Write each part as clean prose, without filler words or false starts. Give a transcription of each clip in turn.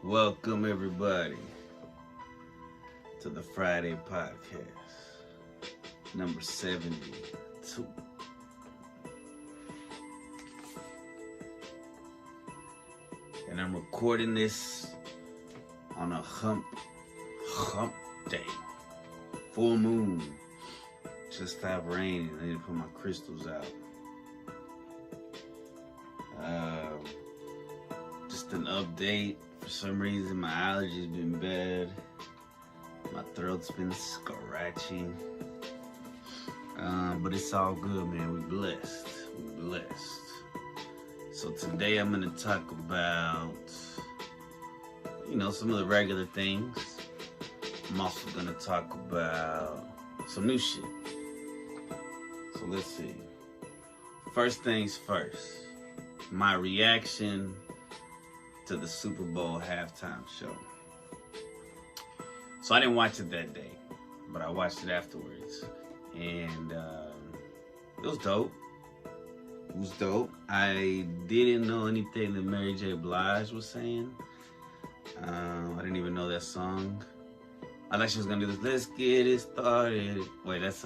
Welcome everybody to the Friday podcast, number 72. And I'm recording this on a hump day. Full moon. Just stopped raining. I need to put my crystals out. Just an update. For some reason, my allergies been bad. My throat's been scratchy. But it's all good, man. We blessed. So today I'm gonna talk about, some of the regular things. I'm also gonna talk about some new shit. So let's see. First things first. My reaction to the Super Bowl halftime show. So I didn't watch it that day, but I watched it afterwards. And it was dope. I didn't know anything that Mary J. Blige was saying. I didn't even know that song. I thought she was gonna do this, let's get it started. Wait, that's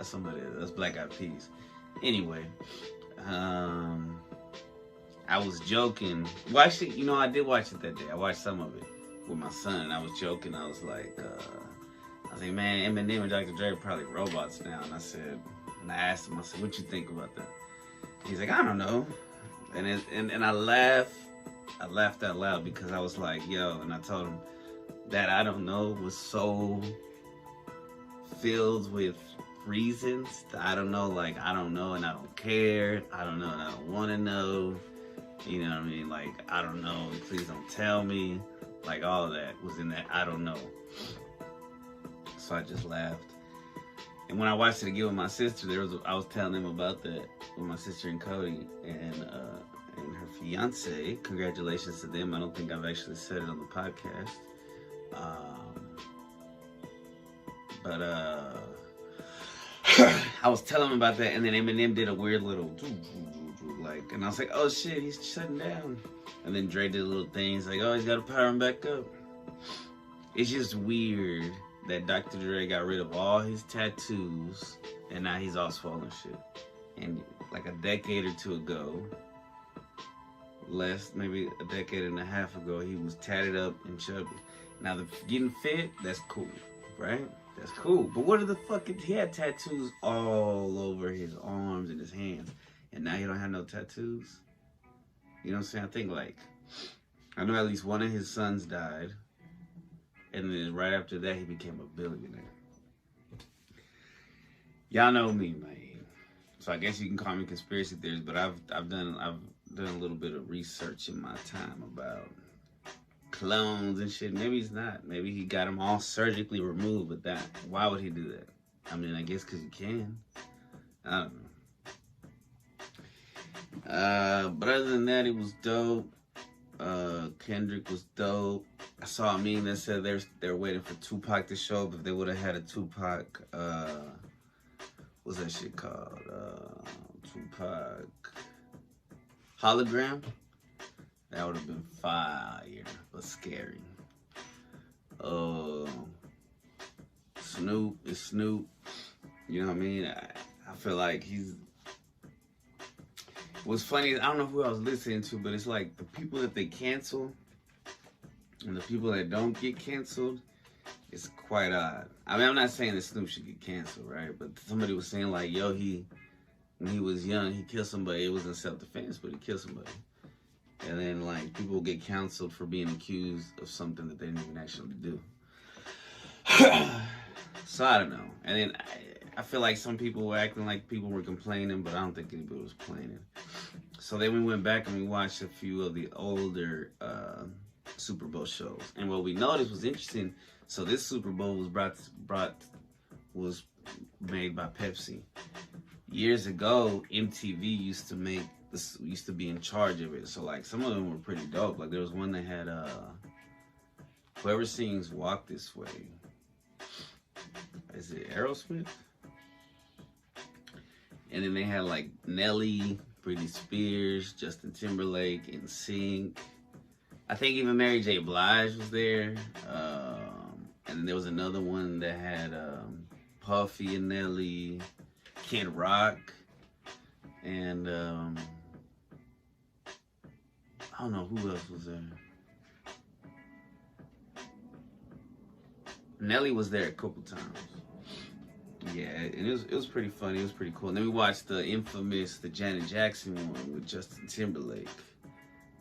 somebody, that's Black Eyed Peas. Anyway, I was joking. Well, actually, I did watch it that day. I watched some of it with my son, and I was joking. I was like, man, Eminem and Dr. Dre are probably robots now. And I asked him, I said, what you think about that? He's like, I don't know. And I laughed out loud because I was like, yo, and I told him that I don't know was so filled with reasons. I don't know, I don't know and I don't care. I don't know and I don't want to know. You know what I mean? I don't know, please don't tell me. All of that was in that I don't know. So I just laughed. And when I watched it again with my sister, I was telling them about that with my sister and Cody and her fiance. Congratulations to them. I don't think I've actually said it on the podcast. But I was telling them about that, and then Eminem did a weird little and I was like, oh shit, he's shutting down. And then Dre did little things like, oh, he's got to power him back up. It's just weird that Dr. Dre got rid of all his tattoos, and now he's all swollen shit. And a decade or two ago, maybe a decade and a half ago, he was tatted up and chubby. Now, getting fit, that's cool, right? That's cool. But what are the fucking... He had tattoos all over his arms and his hands. And now he don't have no tattoos? You know what I'm saying? I think, I know at least one of his sons died. And then right after that, he became a billionaire. Y'all know me, man. So I guess you can call me conspiracy theorist, but I've done a little bit of research in my time about clones and shit. Maybe he's not. Maybe he got them all surgically removed, but why would he do that? I mean, I guess because he can. I don't know. But other than that, it was dope. Kendrick was dope. I saw a meme that said they're waiting for Tupac to show up. If they would have had a Tupac, what's that shit called? Tupac hologram. That would have been fire, but scary. Snoop is Snoop. You know what I mean? I feel like what's funny is I don't know who I was listening to, but it's the people that they cancel and the people that don't get canceled, it's quite odd. I mean, I'm not saying that Snoop should get canceled, right? But somebody was saying when he was young, he killed somebody. It was in self-defense, but he killed somebody. And then people get canceled for being accused of something that they didn't even actually do. So I don't know. And then I feel like some people were acting like people were complaining, but I don't think anybody was complaining. So then we went back and we watched a few of the older Super Bowl shows. And what we noticed was interesting. So this Super Bowl was made by Pepsi. Years ago, MTV used to be in charge of it. So some of them were pretty dope. There was one that had whoever sings "Walk This Way." Is it Aerosmith? And then they had Nelly, Britney Spears, Justin Timberlake, NSYNC, I think even Mary J. Blige was there. And then there was another one that had Puffy and Nelly, Kid Rock, and I don't know who else was there. Nelly was there a couple times. Yeah, and it was pretty funny. It was pretty cool. And then we watched the infamous Janet Jackson one with Justin Timberlake.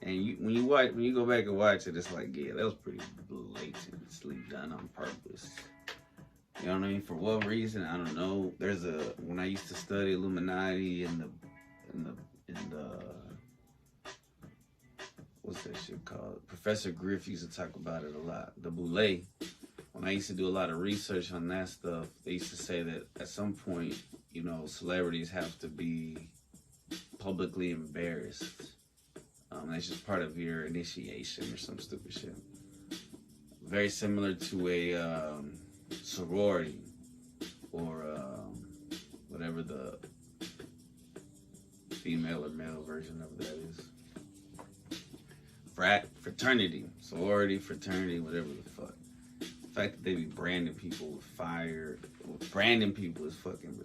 And when you go back and watch it, it's like, yeah, that was pretty blatantly done on purpose. You know what I mean? For what reason? I don't know. When I used to study Illuminati in the what's that shit called? Professor Griff used to talk about it a lot. The Boule. When I used to do a lot of research on that stuff, they used to say that at some point, you know, celebrities have to be publicly embarrassed. That's just part of your initiation or some stupid shit. Very similar to a sorority or whatever the female or male version of that is. Fraternity, sorority, fraternity, whatever the fuck. The fact that they be branding people with fire, branding people is fucking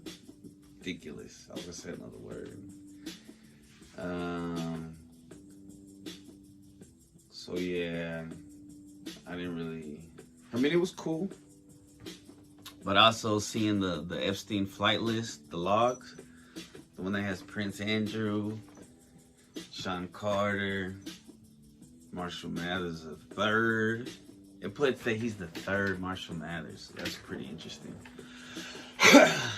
ridiculous. I was gonna say another word. So yeah, I mean, it was cool. But also seeing the Epstein flight list, the logs, the one that has Prince Andrew, Sean Carter, Marshall Mathers the third. It puts that he's the third Marshall Mathers. So that's pretty interesting.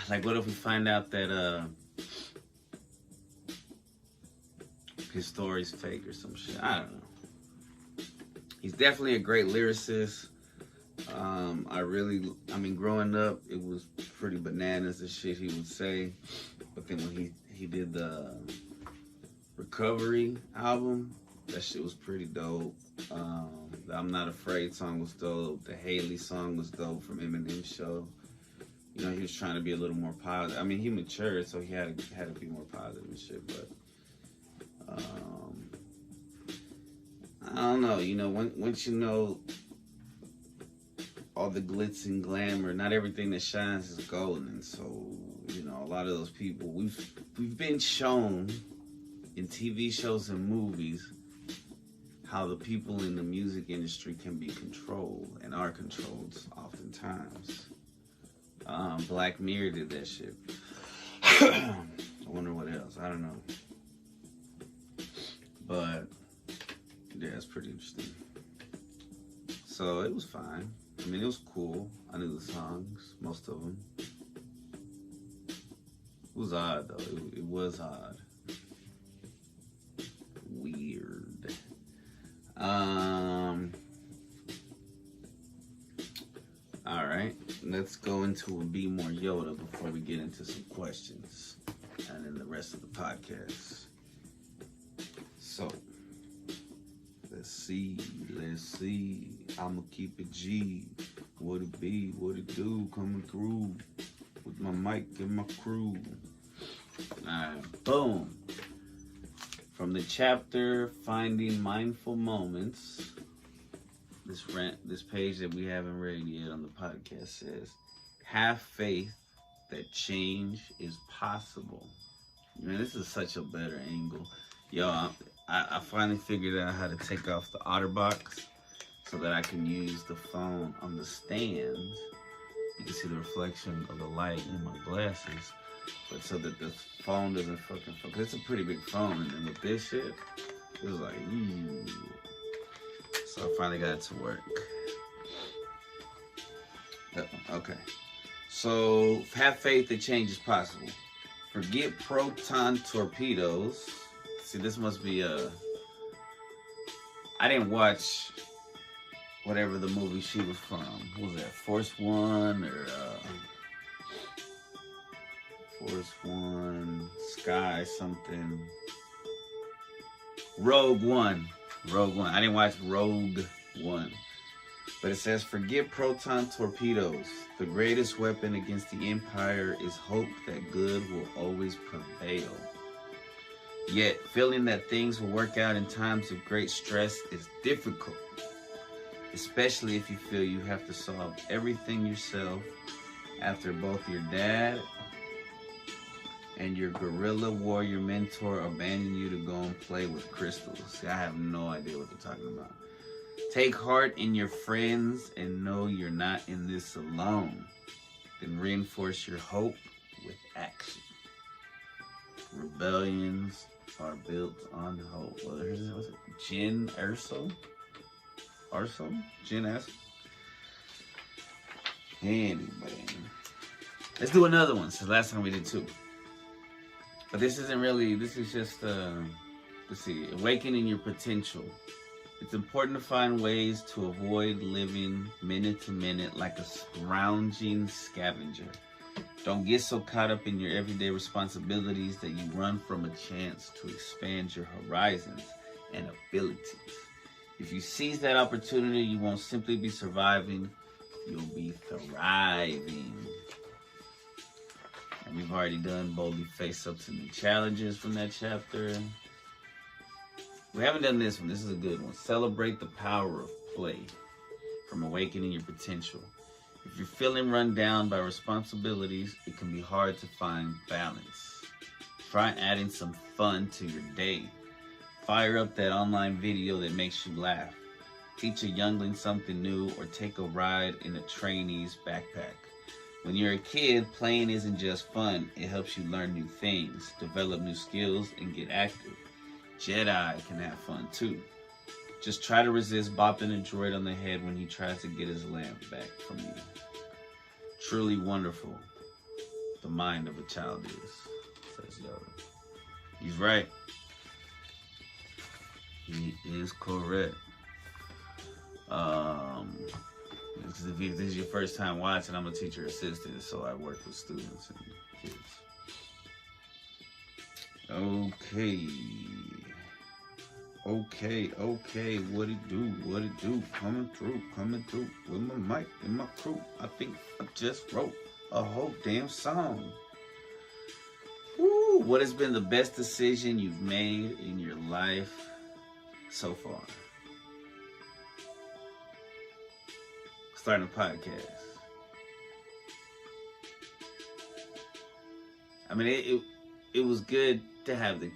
Like, what if we find out that his story's fake or some shit? I don't know. He's definitely a great lyricist. Growing up, it was pretty bananas the shit he would say. But then when he did the Recovery album, that shit was pretty dope. The I'm Not Afraid song was dope. The Haley song was dope from Eminem's show. You know, he was trying to be a little more positive. I mean, he matured, so he had to be more positive and shit. But I don't know. You know, once you know all the glitz and glamour, not everything that shines is gold. And so, you know, a lot of those people we've been shown in TV shows and movies how the people in the music industry can be controlled and are controlled oftentimes. Black Mirror did that shit. I wonder what else. I don't know. But yeah, it's pretty interesting. So it was fine. I mean, it was cool. I knew the songs, most of them. It was odd though. It was odd. Weird. All right, let's go into a Be More Yoda before we get into some questions and then the rest of the podcast. So, let's see. I'ma keep it G. What it be, what it do, coming through with my mic and my crew. All right, boom. From the chapter Finding Mindful Moments, this page that we haven't read yet on the podcast says, have faith that change is possible. Man, this is such a better angle. Yo, I finally figured out how to take off the OtterBox so that I can use the phone on the stand. You can see the reflection of the light in my glasses. But so that the phone doesn't fucking focus. It's a pretty big phone, and then with this shit, it was like, ooh. So I finally got it to work. Okay. So have faith that change is possible. Forget proton torpedoes. See, this must be I didn't watch whatever the movie she was from. What was that? Force One or Force One, Sky something. Rogue One. I didn't watch Rogue One. But it says, forget proton torpedoes. The greatest weapon against the Empire is hope that good will always prevail. Yet, feeling that things will work out in times of great stress is difficult, especially if you feel you have to solve everything yourself after both your dad and your guerrilla warrior mentor abandon you to go and play with crystals. See, I have no idea what they're talking about. Take heart in your friends and know you're not in this alone. Then reinforce your hope with action. Rebellions are built on hope. Well, was it Jin Erso? Jin Erso? Anyway. Let's do another one. So last time we did two. But this isn't really, this is just, let's see, awakening your potential. It's important to find ways to avoid living minute to minute like a scrounging scavenger. Don't get so caught up in your everyday responsibilities that you run from a chance to expand your horizons and abilities. If you seize that opportunity, you won't simply be surviving, you'll be thriving. And we've already done boldly face up to new challenges from that chapter. We haven't done this one. This is a good one. Celebrate the power of play from awakening your potential. If you're feeling run down by responsibilities, it can be hard to find balance. Try adding some fun to your day. Fire up that online video that makes you laugh. Teach a youngling something new or take a ride in a trainee's backpack. When you're a kid, playing isn't just fun. It helps you learn new things, develop new skills, and get active. Jedi can have fun too. Just try to resist bopping a droid on the head when he tries to get his lamp back from you. Truly wonderful, the mind of a child is, says Yoda. He's right. He is correct. If this is your first time watching, I'm a teacher assistant, so I work with students and kids. Okay, what it do? Coming through with my mic and my crew. I think I just wrote a whole damn song. Woo! What has been the best decision you've made in your life so far? Starting a podcast. I mean, it was good to have a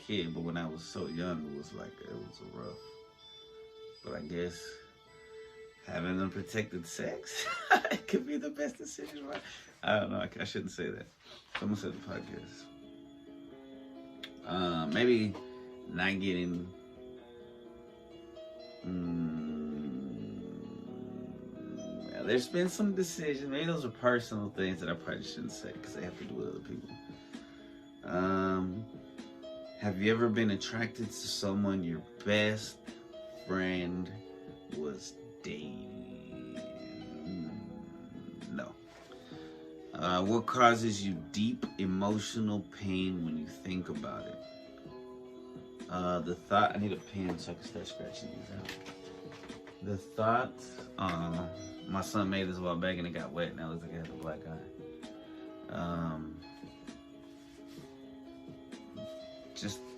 kid, but when I was so young, it was rough. But I guess having unprotected sex it could be the best decision, right? I don't know. I shouldn't say that. Someone said the podcast. Maybe not getting. There's been some decisions. Maybe those are personal things that I probably shouldn't say because they have to do with other people. Have you ever been attracted to someone your best friend was dating? No. What causes you deep emotional pain when you think about it? The thought. I need a pen so I can start scratching these out. The thought. My son made this a while back and it got wet. Now it looks like it has a black eye.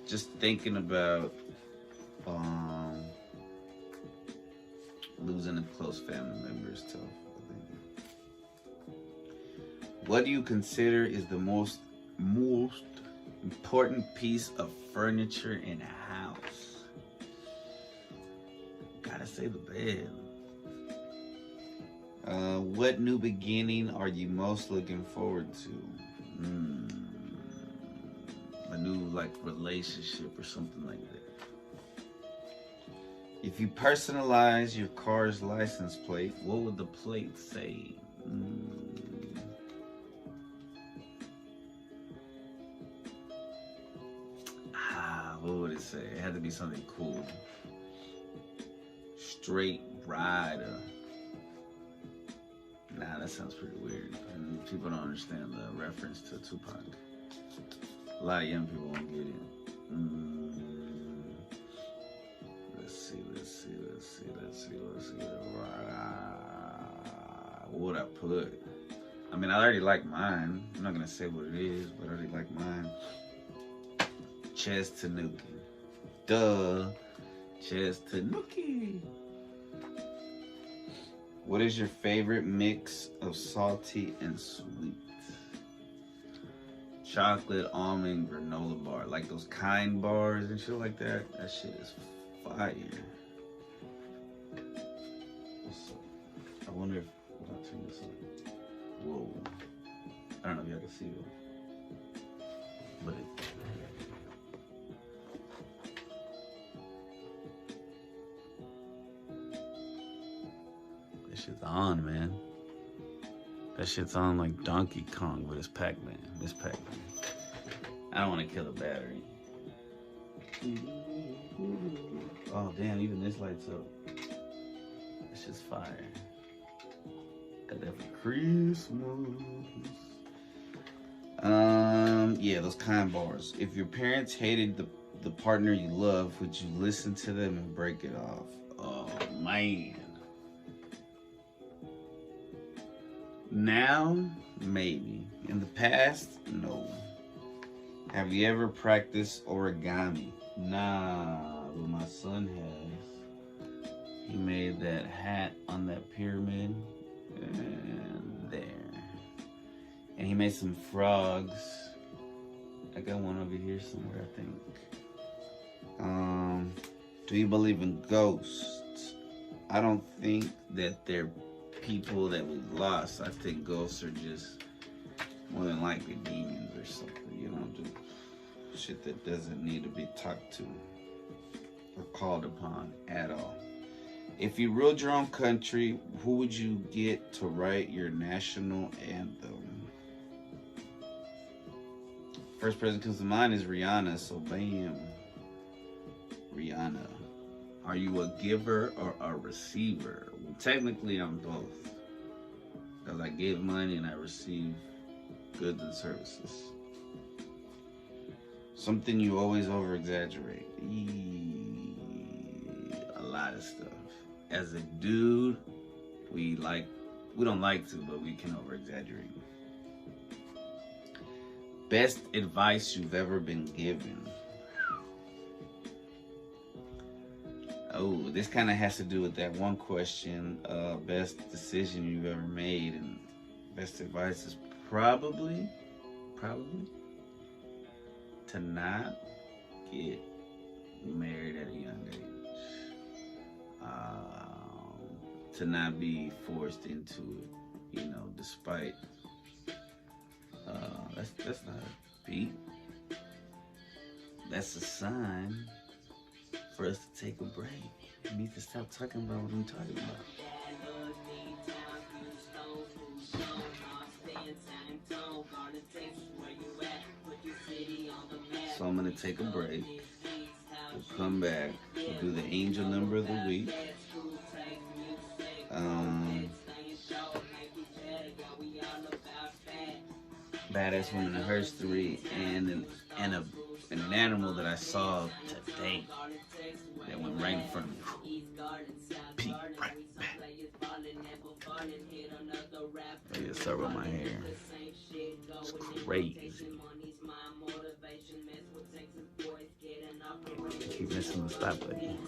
Just thinking about losing a close family member is tough. I think. What do you consider is the most important piece of furniture in a house? Gotta say the bed. What new beginning are you most looking forward to? A new relationship or something like that. If you personalize your car's license plate, what would the plate say? What would it say? It had to be something cool. Straight rider. Nah, that sounds pretty weird. And people don't understand the reference to Tupac. A lot of young people won't get it. Let's see. What would I put? I mean, I already like mine. I'm not gonna say what it is, but I already like mine. ChezTanuki. Duh. ChezTanuki. What is your favorite mix of salty and sweet? Chocolate, almond, granola bar. Like those kind bars and shit like that. That shit is fire. What's up? I wonder if I'll turn this on. Whoa. I don't know if y'all can see it. But that shit's on, man. That shit's on like Donkey Kong, but it's Pac-Man. It's Pac-Man. I don't want to kill the battery. Oh, damn, even this lights up. That shit's fire. Got that for Christmas. Yeah, those kind bars. If your parents hated the partner you love, would you listen to them and break it off? Oh, man. Now, maybe. In the past, no. Have you ever practiced origami? Nah, but my son has. He made that hat on that pyramid. And there. And he made some frogs. I got one over here somewhere, I think. Do you believe in ghosts? I don't think that they're people that we lost. I think ghosts are just more than likely demons or something, you know, just shit that doesn't need to be talked to or called upon at all. If you ruled your own country, who would you get to write your national anthem? First person comes to mind is Rihanna, so bam. Rihanna. Are you a giver or a receiver? Well, technically, I'm both. Because I give money and I receive goods and services. Something you always over-exaggerate. A lot of stuff. As a dude, we don't like to, but we can over-exaggerate. Best advice you've ever been given. Oh, this kind of has to do with that one question. Best decision you've ever made, and best advice is probably to not get married at a young age. To not be forced into it, you know, despite. That's not a beat. That's a sign for us to take a break. We need to stop talking about what I'm talking about. So I'm gonna take a break. We'll come back. We'll do the angel number of the week. Badass woman in history, and an animal that I saw today that went right in front of me. Peep right back. I gotta start with my hair. It's crazy. Keep missing the stop button.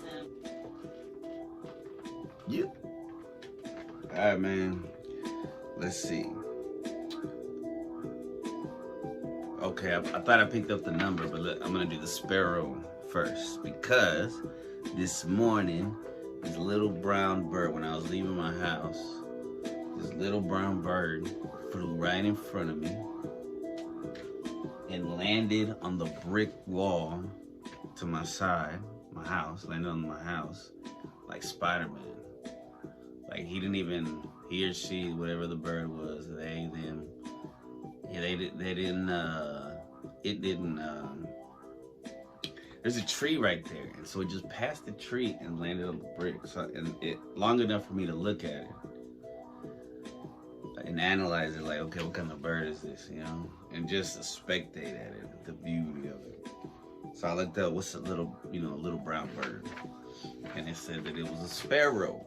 Yep. Alright, man. Let's see. Okay, I thought I picked up the number, but look, I'm gonna do the sparrow first, because this morning, this little brown bird, when I was leaving my house, this little brown bird flew right in front of me and landed on the brick wall to my side, my house, landed on my house, like Spider-Man. Like he or she, whatever the bird was, they, them, yeah, it didn't, there's a tree right there, and so it just passed the tree and landed on the brick, so, and it long enough for me to look at it and analyze it, like, okay, what kind of bird is this, you know, and just to spectate at it, the beauty of it. So I looked up, what's a little brown bird, and it said that it was a sparrow.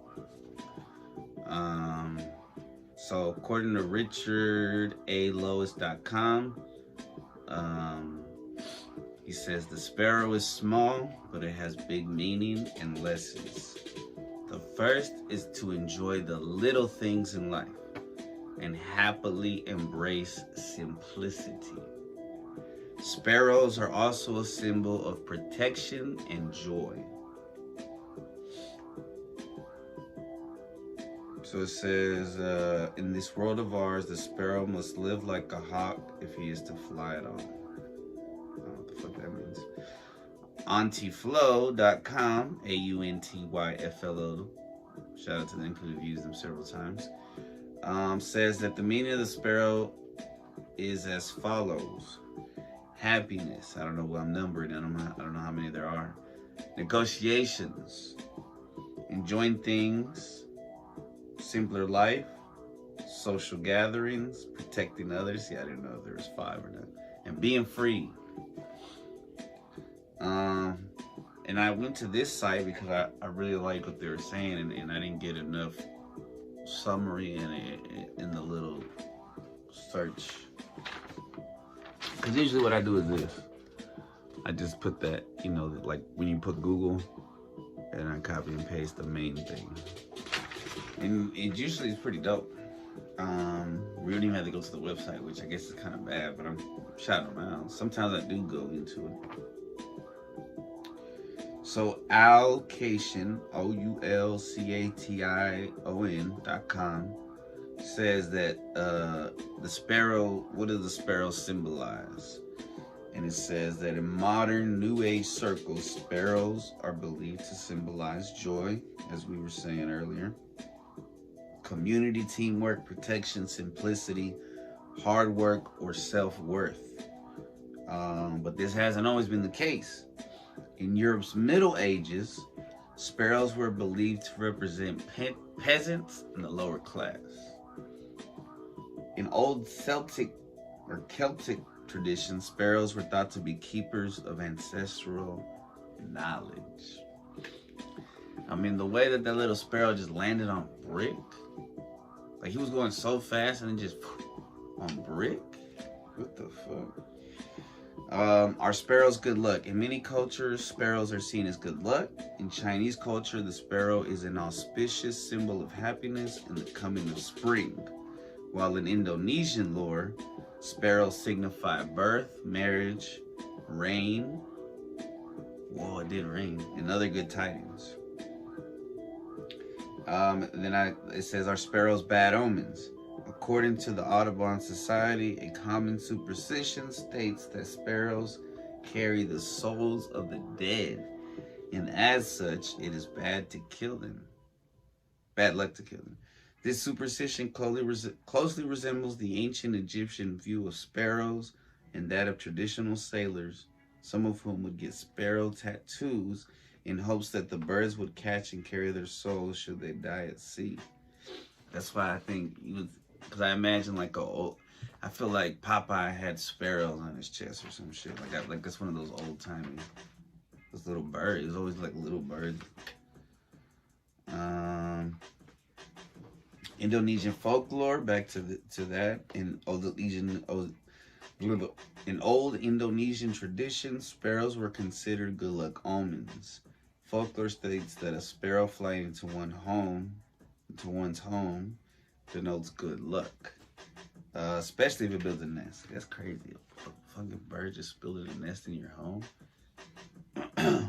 So according to RichardALois.com, He says, the sparrow is small, but it has big meaning and lessons. The first is to enjoy the little things in life and happily embrace simplicity. Sparrows are also a symbol of protection and joy. So it says, in this world of ours, the sparrow must live like a hawk if he is to fly at all. I don't know what the fuck that means. AuntieFlo.com, AUNTYFLO, shout out to them because we've used them several times, says that the meaning of the sparrow is as follows. Happiness, I don't know what I'm numbering, I don't know how many there are. Negotiations, enjoying things, simpler life, social gatherings, protecting others. Yeah, I didn't know if there was 5 or not. And being free. And I went to this site because I really like what they were saying, and I didn't get enough summary in the little search. Because usually what I do is this. I just put that, you know, like when you put Google, and I copy and paste the main thing. And it usually is pretty dope. We don't even have to go to the website, which I guess is kind of bad, but I'm shouting them out. Sometimes I do go into it. So Alcation, OULCATION.com says that the sparrow, what does the sparrow symbolize? And it says that in modern New Age circles, sparrows are believed to symbolize joy, as we were saying earlier, community, teamwork, protection, simplicity, hard work, or self-worth. But this hasn't always been the case. In Europe's Middle Ages, sparrows were believed to represent peasants and the lower class. In old Celtic traditions, sparrows were thought to be keepers of ancestral knowledge. I mean, the way that little sparrow just landed on brick, like he was going so fast and then just on brick. What the fuck? Are sparrows good luck? In many cultures, sparrows are seen as good luck. In Chinese culture, the sparrow is an auspicious symbol of happiness and the coming of spring. While in Indonesian lore, sparrows signify birth, marriage, rain. Whoa, it did rain. And other good tidings. It says, are sparrows bad omens? According to the Audubon Society, a common superstition states that sparrows carry the souls of the dead, and as such, it is bad to kill them. Bad luck to kill them. This superstition closely resembles the ancient Egyptian view of sparrows and that of traditional sailors, some of whom would get sparrow tattoos in hopes that the birds would catch and carry their souls should they die at sea. That's why I think because I imagine like I feel like Popeye had sparrows on his chest or some shit like that's one of those old timey, those little birds. It's always like little birds. Indonesian folklore, back to that. In old Indonesian traditions, sparrows were considered good luck omens. Folklore states that a sparrow flying into one's home denotes good luck, especially if it builds a nest. That's crazy. A fucking bird just building a nest in your home.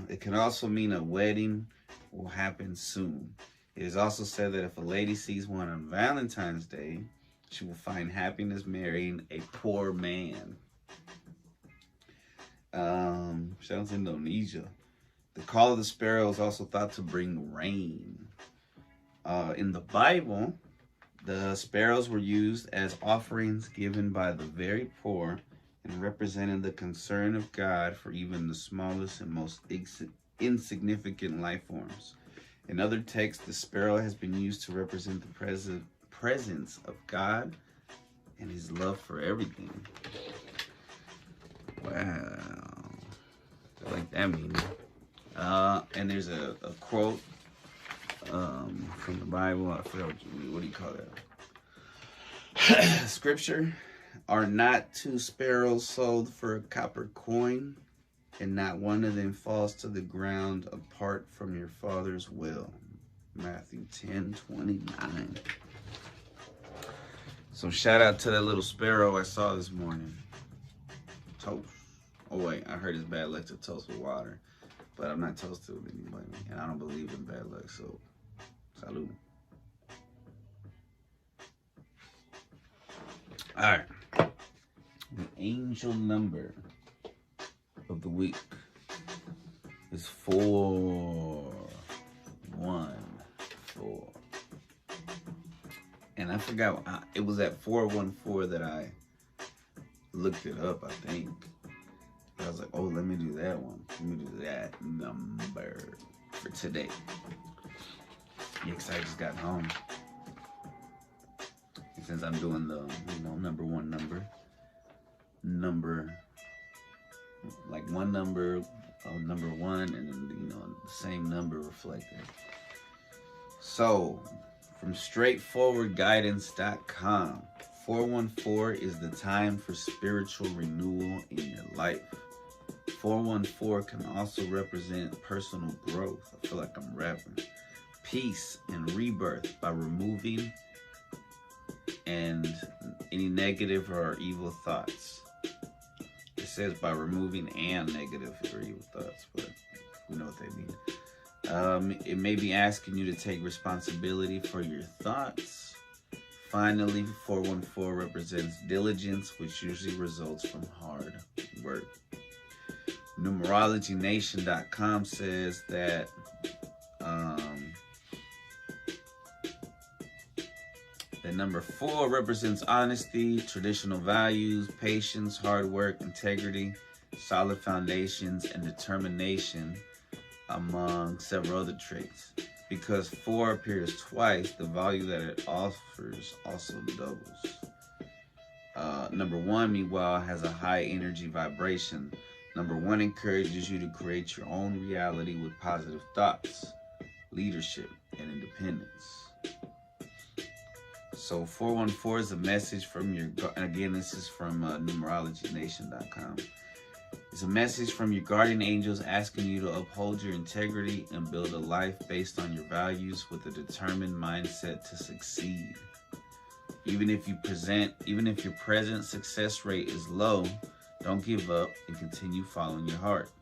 It can also mean a wedding will happen soon. It is also said that if a lady sees one on Valentine's Day, she will find happiness marrying a poor man. Shout out to Indonesia. The call of the sparrow is also thought to bring rain. In the Bible, the sparrows were used as offerings given by the very poor and represented the concern of God for even the smallest and most insignificant life forms. In other texts, the sparrow has been used to represent the presence of God and his love for everything. Wow. I like that meaning. And there's a quote from the Bible. I forgot what do you call that? Scripture. Are not 2 sparrows sold for a copper coin? and not one of them falls to the ground apart from your Father's will. Matthew 10:29. So shout out to that little sparrow I saw this morning. Toast. Oh wait, I heard it's bad luck to toast with water. But I'm not toasted with anybody. And I don't believe in bad luck, so salud. Alright. The angel number of the week is 414. And I forgot, it was at 414 that I looked it up, I think. I was like, oh, let me do that one. Let me do that number for today. Yeah, because I just got home. And since I'm doing the, number one number, like one number, number one, and then, the same number reflected. So, from straightforwardguidance.com, 414 is the time for spiritual renewal in your life. 414 can also represent personal growth. I feel like I'm rapping. Peace and rebirth by removing and any negative or evil thoughts. It says by removing and negative or evil thoughts, but we know what they mean. It may be asking you to take responsibility for your thoughts. Finally, 414 represents diligence, which usually results from hard work. NumerologyNation.com says that the number 4 represents honesty, traditional values, patience, hard work, integrity, solid foundations, and determination, among several other traits. Because 4 appears twice, the value that it offers also doubles. Number 1, meanwhile, has a high energy vibration. Number 1 encourages you to create your own reality with positive thoughts, leadership, and independence. So 414 is a message from your, and again, this is from numerologynation.com. It's a message from your guardian angels asking you to uphold your integrity and build a life based on your values with a determined mindset to succeed. Even if your present success rate is low, don't give up and continue following your heart.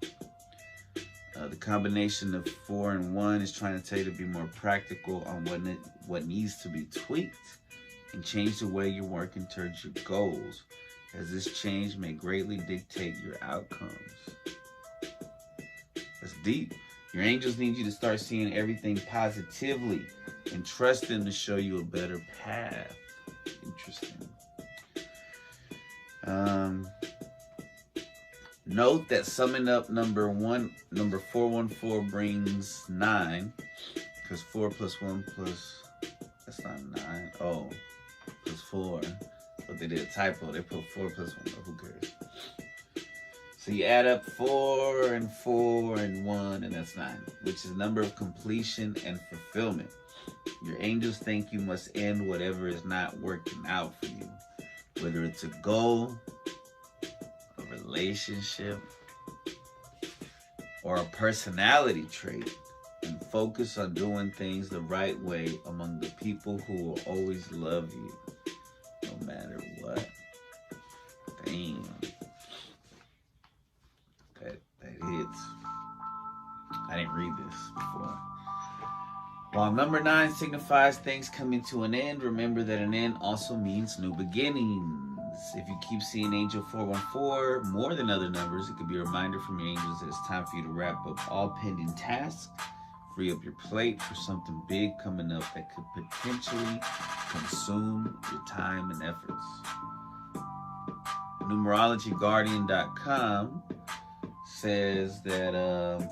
The combination of 4 and 1 is trying to tell you to be more practical on what needs to be tweaked and change the way you're working towards your goals, as this change may greatly dictate your outcomes. That's deep. Your angels need you to start seeing everything positively and trust them to show you a better path. Interesting. Note that summing up number 414 brings 9, because 4 plus 1 plus, that's not 9. Oh, plus 4. But they did a typo. They put 4 plus 1. Who cares? So you add up 4 and 4 and 1, and that's 9, which is the number of completion and fulfillment. Your angels think you must end whatever is not working out for you, whether it's a goal, a relationship, or a personality trait, and focus on doing things the right way among the people who will always love you, no matter what. Damn. That hits. I didn't read this before. While number 9 signifies things coming to an end, remember that an end also means new beginnings. If you keep seeing Angel 414 more than other numbers, it could be a reminder from your angels that it's time for you to wrap up all pending tasks, free up your plate for something big coming up that could potentially consume your time and efforts. NumerologyGuardian.com says that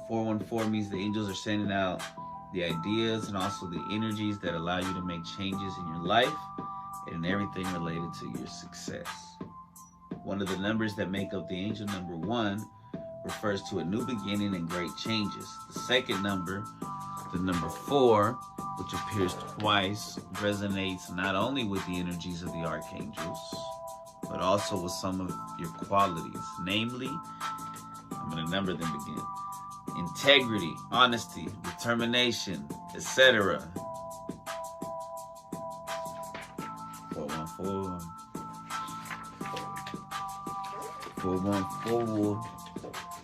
414 means the angels are sending out the ideas and also the energies that allow you to make changes in your life and everything related to your success. One of the numbers that make up the angel number 1 refers to a new beginning and great changes. The second number, the number 4, which appears twice, resonates not only with the energies of the archangels, but also with some of your qualities, namely I'm gonna number them again. Integrity, honesty, determination, etc. 414. 414.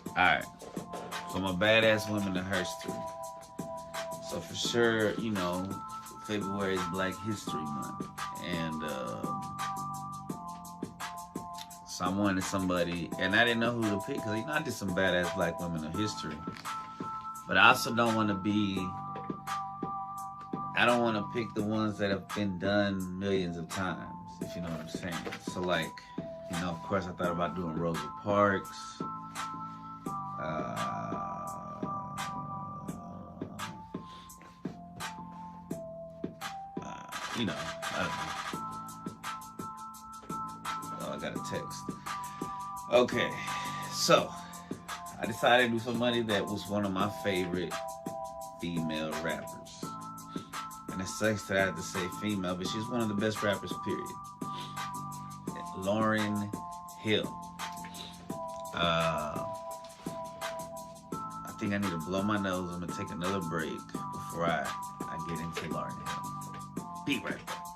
Alright. So my badass women in history. So for sure, you know, February is Black History Month. And so I wanted somebody, and I didn't know who to pick, because, you know, I did some badass black women in history. But I also don't want to I don't want to pick the ones that have been done millions of times, if you know what I'm saying. So, like, you know, of course, I thought about doing Rosa Parks. You know, I don't know. Oh, I got a text. Okay, so I decided to do somebody that was one of my favorite female rappers. And it sucks that I have to say female, but she's one of the best rappers, period. Lauryn Hill. I think I need to blow my nose. I'm gonna take another break before I get into Lauryn Hill. Be right back.